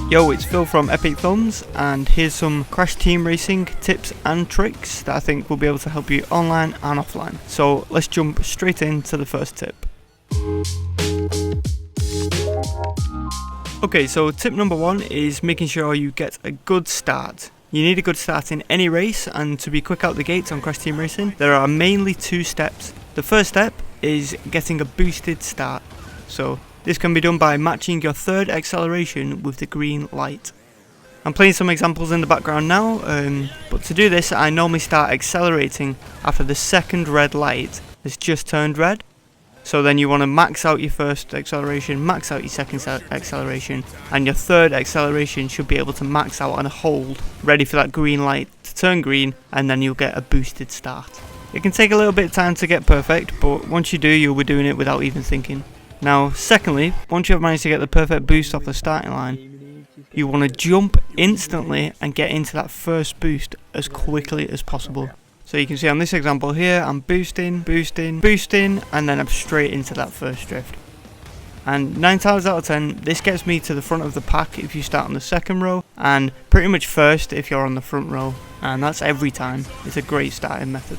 Yo, it's Phil from Epic Thumbs, and here's some Crash Team Racing tips and tricks that I think will be able to help you online and offline. So let's jump straight into the first tip. Okay, so tip number one is making sure you get a good start. You need a good start in any race, and to be quick out the gates on Crash Team Racing, there are mainly two steps. The first step is getting a boosted start. So this can be done by matching your third acceleration with the green light. I'm playing some examples in the background now, but to do this I normally start accelerating after the second red light has just turned red. So then you want to max out your first acceleration, max out your second acceleration, and your third acceleration should be able to max out and hold, ready for that green light to turn green, and then you'll get a boosted start. It can take a little bit of time to get perfect, but once you do, you'll be doing it without even thinking. Now, secondly, once you've managed to get the perfect boost off the starting line, you want to jump instantly and get into that first boost as quickly as possible. So you can see on this example here, I'm boosting, and then I'm straight into that first drift. And 9 times out of 10, this gets me to the front of the pack if you start on the second row, and pretty much first if you're on the front row. And that's every time. It's a great starting method.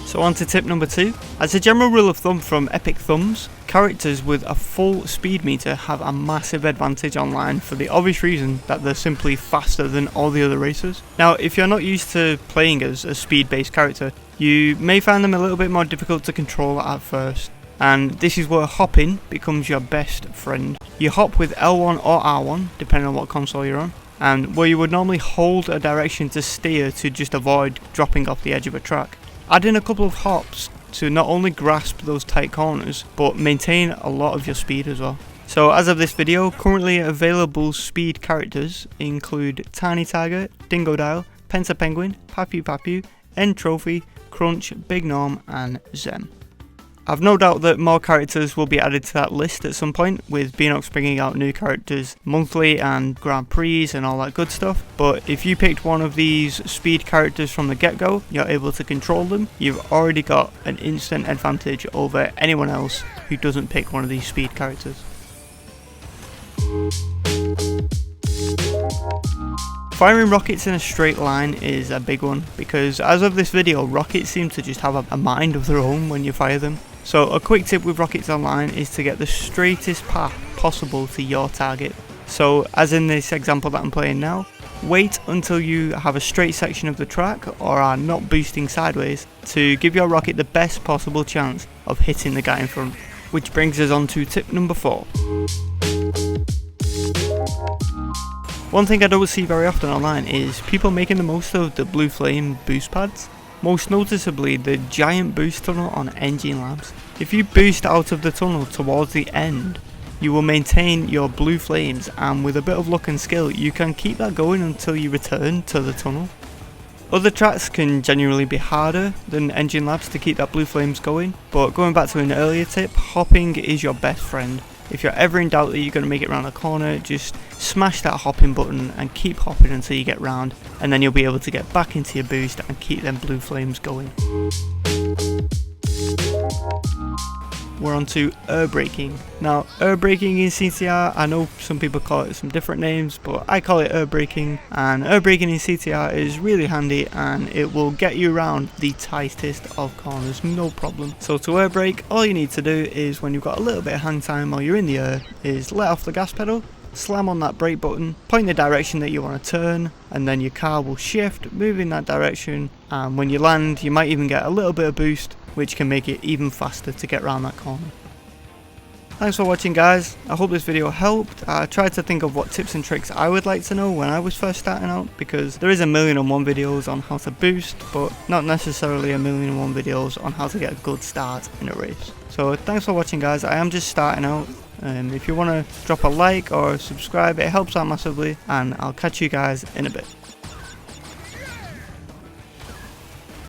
So on to tip number 2. As a general rule of thumb from Epic Thumbs, characters with a full speed meter have a massive advantage online for the obvious reason that they're simply faster than all the other racers. Now, if you're not used to playing as a speed-based character, you may find them a little bit more difficult to control at first. And this is where hopping becomes your best friend. You hop with L1 or R1, depending on what console you're on, and where you would normally hold a direction to steer to just avoid dropping off the edge of a track. Add in a couple of hops to not only grasp those tight corners, but maintain a lot of your speed as well. So as of this video, currently available speed characters include Tiny Tiger, Dingodile, Pentapenguin, Papu Papu, N Trophy, Crunch, Big Norm, and Zem. I've no doubt that more characters will be added to that list at some point, with Beenox bringing out new characters monthly and Grand Prix and all that good stuff. But if you picked one of these speed characters from the get-go, you're able to control them, you've already got an instant advantage over anyone else who doesn't pick one of these speed characters. Firing rockets in a straight line is a big one, because as of this video, rockets seem to just have a mind of their own when you fire them. So a quick tip with rockets online is to get the straightest path possible to your target. So as in this example that I'm playing now, wait until you have a straight section of the track or are not boosting sideways to give your rocket the best possible chance of hitting the guy in front. Which brings us on to tip number 4. One thing I don't see very often online is people making the most of the Blue Flame boost pads. Most noticeably the giant boost tunnel on Engine Labs. If you boost out of the tunnel towards the end, you will maintain your blue flames, and with a bit of luck and skill you can keep that going until you return to the tunnel. Other tracks can genuinely be harder than Engine Labs to keep that blue flames going, but going back to an earlier tip, hopping is your best friend. If you're ever in doubt that you're going to make it around the corner, just smash that hopping button and keep hopping until you get round, and then you'll be able to get back into your boost and keep them blue flames going. We're on to air braking. Now, air braking in CTR, I know some people call it some different names, but I call it air braking, and air braking in CTR is really handy and it will get you around the tightest of corners, no problem. So to air brake, all you need to do is, when you've got a little bit of hang time while you're in the air, is let off the gas pedal, slam on that brake button, point the direction that you want to turn, and then your car will shift, move in that direction, and when you land you might even get a little bit of boost, which can make it even faster to get around that corner. Thanks for watching, guys. I hope this video helped. I tried to think of what tips and tricks I would like to know when I was first starting out, because there is 1,000,001 videos on how to boost, but not necessarily 1,000,001 videos on how to get a good start in a race. So thanks for watching, guys. I am just starting out. If you want to drop a like or subscribe, it helps out massively, and I'll catch you guys in a bit.